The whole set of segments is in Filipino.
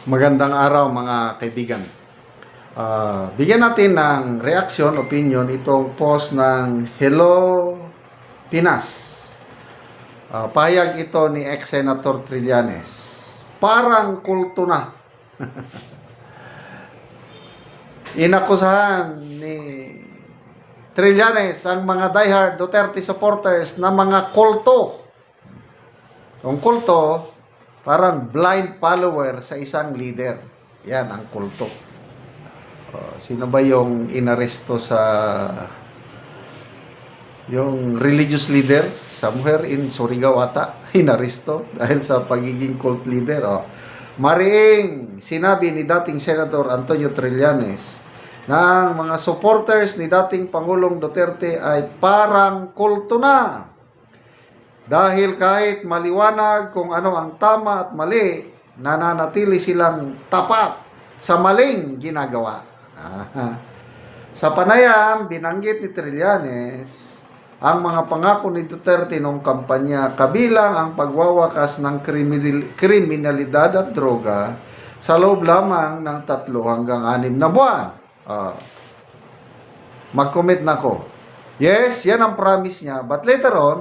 Magandang araw mga kaibigan. Bigyan natin ng reaction, opinion itong post ng Hello Pinas. Pahayag ito ni ex-senator Trillanes. Parang kulto na. Inakusahan ni Trillanes ang mga diehard Duterte supporters na mga kulto. Ang kulto, parang blind follower sa isang leader. Yan ang kulto. Sino ba yung inaresto sa yung religious leader somewhere in Surigao ata? Inaresto dahil sa pagiging cult leader. Mariing sinabi ni dating Senator Antonio Trillanes na ang mga supporters ni dating Pangulong Duterte ay parang kulto na. Dahil kahit maliwanag kung ano ang tama at mali, nananatili silang tapat sa maling ginagawa. Sa panayam, binanggit ni Trillanes ang mga pangako ni Duterte noong kampanya, kabilang ang pagwawakas ng kriminalidad at droga sa loob lamang ng 3 hanggang 6 na buwan. Mag-commit na ko. Yes, yan ang promise niya. But later on,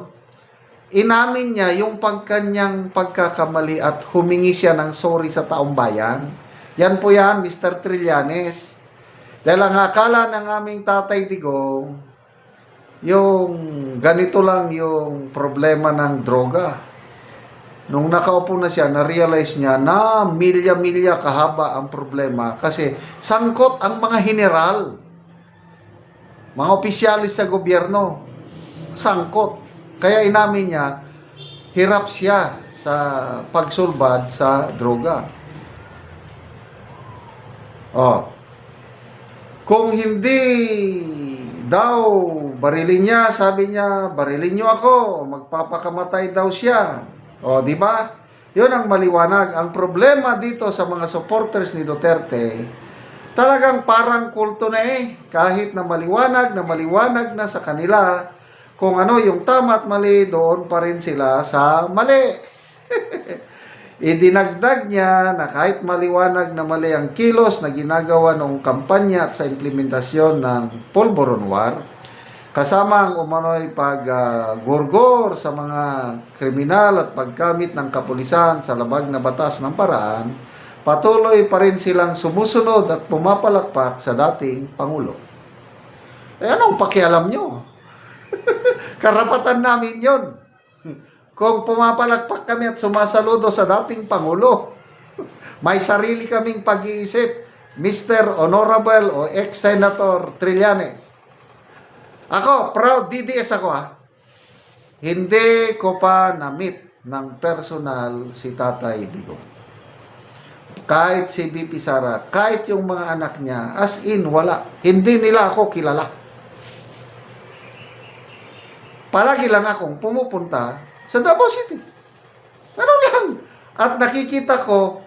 inamin niya yung pagkanyang pagkakamali at humingi siya ng sorry sa taong bayan. Yan po yan, Mr. Trillanes. Dahil ang akala ng aming Tatay Digong, yung ganito lang yung problema ng droga. Nung nakaupo na siya, na-realize niya na milya-milya kahaba ang problema kasi sangkot ang mga general, mga opisyalis sa gobyerno. Sangkot. Kaya inamin niya, hirap siya sa pagsulbad sa droga. Kung hindi daw barilin niya, sabi niya, barilin niyo ako, magpapakamatay daw siya. Di ba? Yun ang maliwanag. Ang problema dito sa mga supporters ni Duterte, talagang parang kulto na kahit na maliwanag na sa kanila, kung ano yung tama at mali, doon pa rin sila sa mali. Idinagdag niya na kahit maliwanag na mali ang kilos na ginagawa noong kampanya at sa implementasyon ng Polvoron War, kasama ang umano'y paggurgor sa mga kriminal at paggamit ng kapulisan sa labag na batas ng paraan, patuloy pa rin silang sumusunod at pumapalakpak sa dating Pangulo. Anong pakialam nyo? Karapatan namin yon. Kung pumapalakpak kami at sumasaludo sa dating Pangulo, may sarili kaming pag-iisip, Mr. Honorable o ex-Senator Trillanes. Ako, proud DDS ako Hindi ko pa na-meet ng personal si Tatay Digong. Kahit si BP Sara, kahit yung mga anak niya, as in, wala. Hindi nila ako kilala. Palagi lang akong pumupunta sa Davao City. Ano lang. At nakikita ko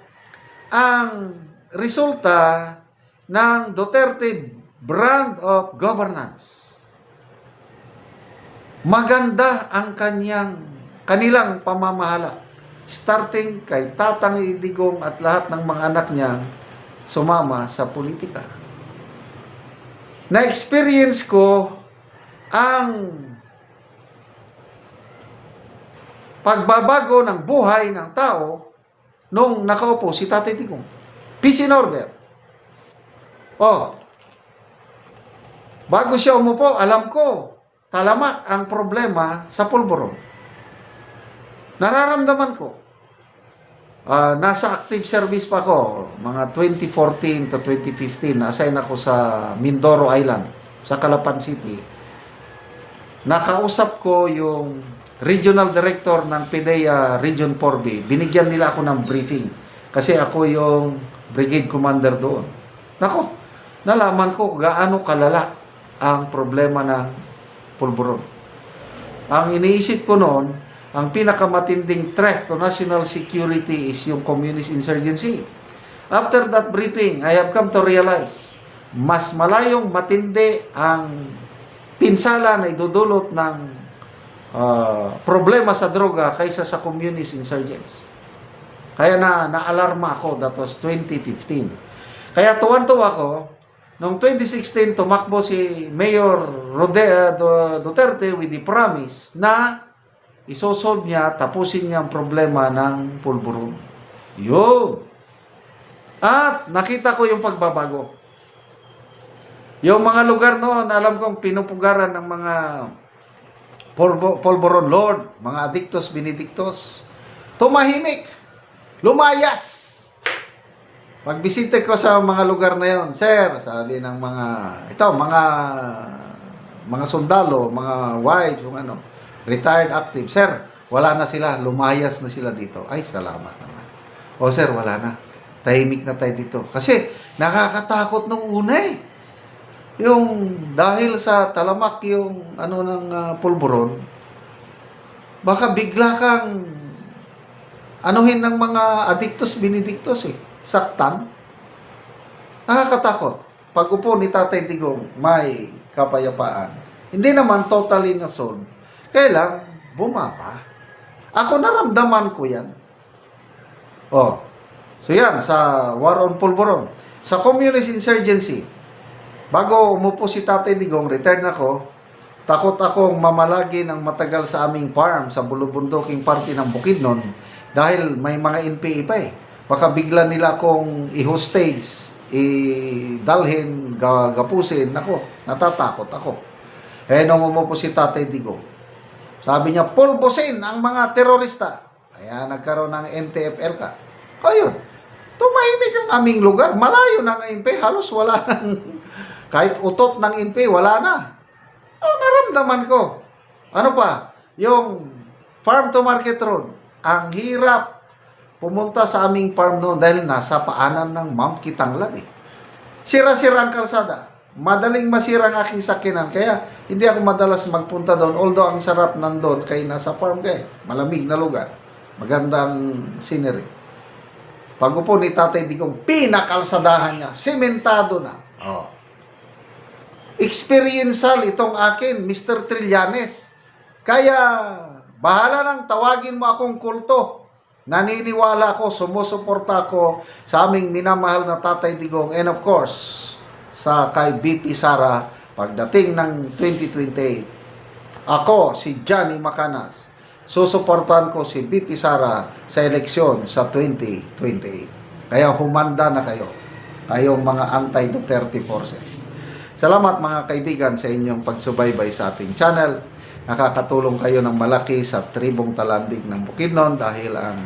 ang resulta ng Duterte brand of governance. Maganda ang kanilang pamamahala. Starting kay Tatang Digong at lahat ng mga anak niya sumama sa politika. Na-experience ko ang pagbabago ng buhay ng tao nung nakaupo si Tatay Digong. Peace in order. Bago siya umupo, alam ko, talamak ang problema sa Polvoron. Nararamdaman ko. Nasa active service pa ako, mga 2014 to 2015, na-assign ako sa Mindoro Island, sa Calapan City. Nakausap ko yung Regional Director ng PIDEA Region 4B. Binigyan nila ako ng briefing kasi ako yung brigade commander doon. Nako, nalaman ko gaano kalala ang problema ng Polvoron. Ang iniisip ko noon, ang pinakamatinding threat to national security is yung communist insurgency. After that briefing, I have come to realize, mas malayong matindi ang pinsala na idudulot ng problema sa droga kaysa sa communist insurgents. Kaya naalarma ako, that was 2015. Kaya tuwan-tuwa ako, noong 2016, tumakbo si Mayor Duterte with the promise na isosolve niya, tapusin niya ang problema ng pulburon. Yun. At nakita ko yung pagbabago. Yung mga lugar noon, alam kong pinupugaran ng mga pulburon lord, mga adictos, benedictos, tumahimik, lumayas. Pagbisita ko sa mga lugar na yon, sir, sabi ng mga sundalo, mga wives, retired active, sir, wala na sila, lumayas na sila dito. Ay, salamat naman. O sir, wala na. Tahimik na tayo dito. Kasi nakakatakot nung una eh. Yung dahil sa talamak yung ng pulburon, baka bigla kang anuhin ng mga adictos, benedictos eh. Saktan. Nakakatakot. Pag upo ni Tatay Digong, may kapayapaan. Hindi naman totally na-solve. Kaya lang, bumaba. Ako naramdaman ko yan. Oh. So yan, sa War on Pulburon. Sa Communist Insurgency, bago umupo si Tatay Digong, retired ako, takot akong mamalagi ng matagal sa aming farm sa bulubunduking parte ng Bukidnon dahil may mga NPA pa eh. Baka bigla nila akong i-hostage, dalhin, gapusin. Ako, natatakot ako. Eh, nung umupo si Tatay Digong, sabi niya, pulbusin ang mga terorista. Kaya nagkaroon ng NTFL ka. Ayun, tumahimik ang aming lugar. Malayo ng NPA, halos wala nang, kahit utot ng NPA, wala na. Oh, naramdaman ko. Ano pa? Yung farm to market road, ang hirap pumunta sa aming farm noon dahil nasa paanan ng Mount Kitanglan eh. Sira-sira ang kalsada. Madaling masira ang aking sakinan. Kaya hindi ako madalas magpunta doon. Although ang sarap nandun kay nasa farm kayo. Malamig na lugar. Magandang scenery. Pag upo ni Tatay Digong, pinakalsadahan niya. Sementado na. Oh. Experiential itong akin, Mr. Trillanes. Kaya bahala nang tawagin mo akong kulto. Naniniwala ako, sumusuporta ako sa aming minamahal na Tatay Digong and of course, sa kay BP Sara pagdating ng 2028. Ako, si Johnny Macanas, susuportahan ko si BP Sara sa eleksyon sa 2028. Kaya humanda na kayo, kayong mga anti-Duterte forces. Salamat mga kaibigan sa inyong pagsubaybay sa ating channel. Nakakatulong kayo ng malaki sa tribong talandig ng Bukidnon dahil ang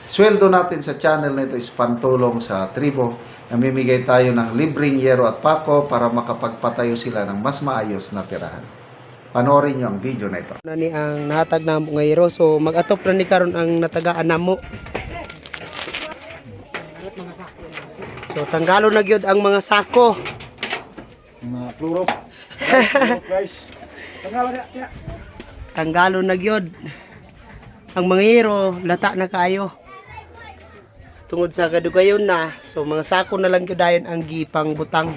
sweldo natin sa channel nito is pantulong sa tribo. Namimigay tayo ng libreng yero at pako para makapagpatayo sila ng mas maayos na tirahan. Panoorin nyo ang video na ito. Nani ang nahatag na mo ngayro, so mag-atop na ni karon ang natagaan namo. So tanggalo na gyud ang mga sako. Mga plurop. Guys. Tanggalo na gyud. Ang mga hero lata na kayo. Tungod sa kadugayon na, so mga sako na lang gyud dayon ang gipang butang.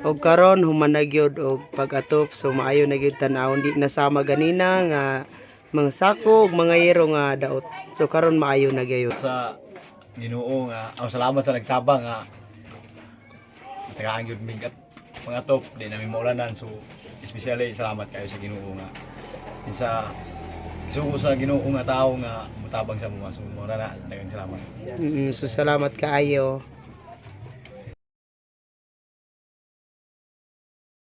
Og karon human na gyud og pag-atop, so maayo na gyud tan-awon, di nasama ganina nga mga sako ug mga yero nga daot. So karon maayo na gyud. Sa Ginoo nga, ang salamat sa nagtabang nga tagaan gyud mig at mga top di namin maulanan, so especially salamat kayo sa Ginoo nga. Sa sugo sa Ginoo nga tao nga mutabang sa mga so mura na daghang salamat. So salamat kaayo.